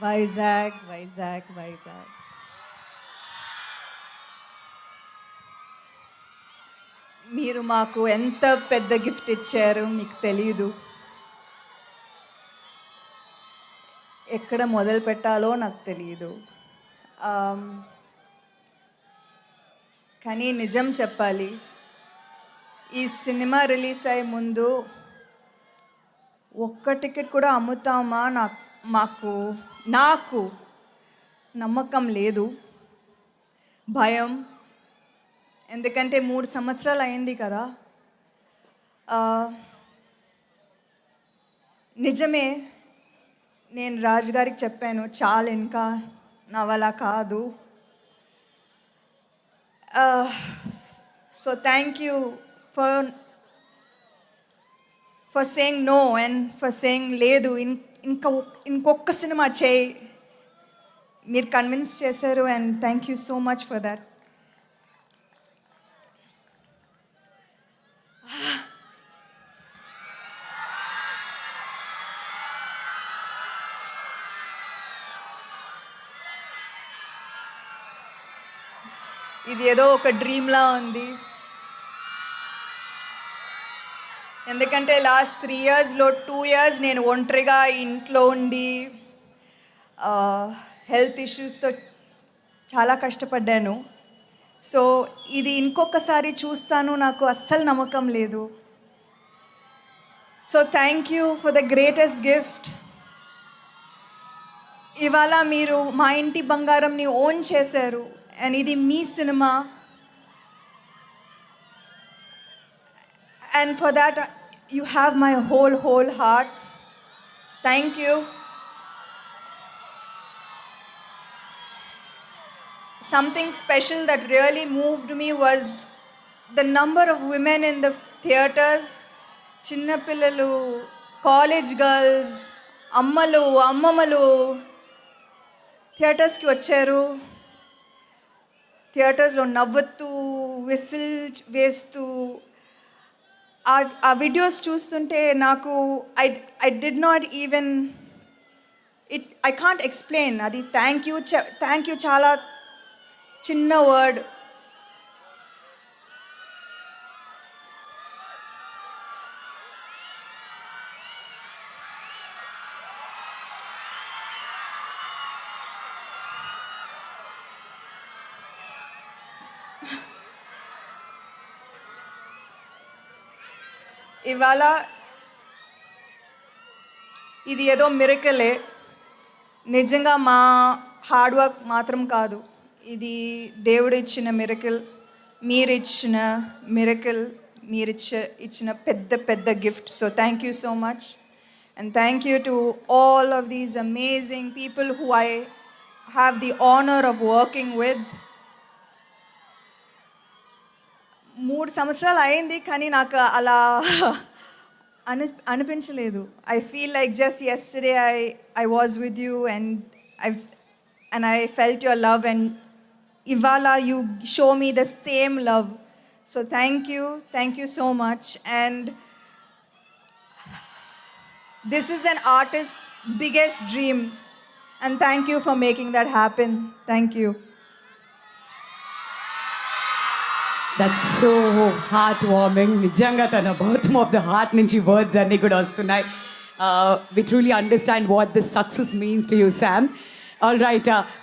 వైజాగ్, వైజాగ్, వైజాగ్. మీరు మాకు ఎంత పెద్ద గిఫ్ట్ ఇచ్చారు మీకు తెలీదు. ఎక్కడ మొదలు పెట్టాలో నాకు తెలియదు. కానీ నిజం చెప్పాలి, ఈ సినిమా రిలీజ్ అయ్యే ముందు ఒక్క టికెట్ కూడా అమ్ముతామా నాకు నమ్మకం లేదు, భయం. ఎందుకంటే 3 సంవత్సరాలు అయింది కదా. నిజమే, నేను రాజు గారికి చెప్పాను, చాలు ఇంకా నా వల్ల కాదు. So thank you for saying no and for saying లేదు, ఇంకొక సినిమా చేయి. మీరు కన్విన్స్ చేశారు and thank you so much for that. ఇది ఏదో ఒక డ్రీమ్లా ఉంది. ఎందుకంటే లాస్ట్ 3 ఇయర్స్లో 2 ఇయర్స్ నేను ఒంటరిగా ఇంట్లో ఉండి హెల్త్ ఇష్యూస్తో చాలా కష్టపడ్డాను. సో ఇది ఇంకొకసారి చూస్తాను నాకు అస్సలు నమ్మకం లేదు. So thank you for the greatest gift. ఇవాళ మీరు మా ఇంటి బంగారంని ఓన్ చేశారు అండ్ ఇది మీ cinema. And for that, you have my whole heart. Thank you. Something special that really moved me was the number of women in the theaters. Chinna pillalu, college girls, ammamalu theaters ki vacharu. థియేటర్స్లో నవ్వుతూ whistle వేస్తూ ఆ videos చూస్తుంటే నాకు I did not even I can't explain. అది thank you చాలా చిన్న word. ఇవాళ ఇది ఏదో మిరకలే, నిజంగా మా హార్డ్ వర్క్ మాత్రం కాదు, ఇది దేవుడు ఇచ్చిన మిరకల్, మీరిచ్చిన మిరకల్, ఇచ్చిన పెద్ద gift. So thank you so much and thank you to all of these amazing people who I have the honour of working with. 3 సంవత్సరాలు అయింది కానీ నాకు అలా అనిపించలేదు. I feel like just yesterday I was with you and I felt your love and ఇవాళ you show me the same love. So thank you so much and this is an artist biggest dream and thank you for making that happen. Thank you. That's so heartwarming. నిజంగా తన bottom of the heart నుంచి words అన్నీ కూడా వస్తున్నాయి. We truly understand what this success means to you, Sam. All right.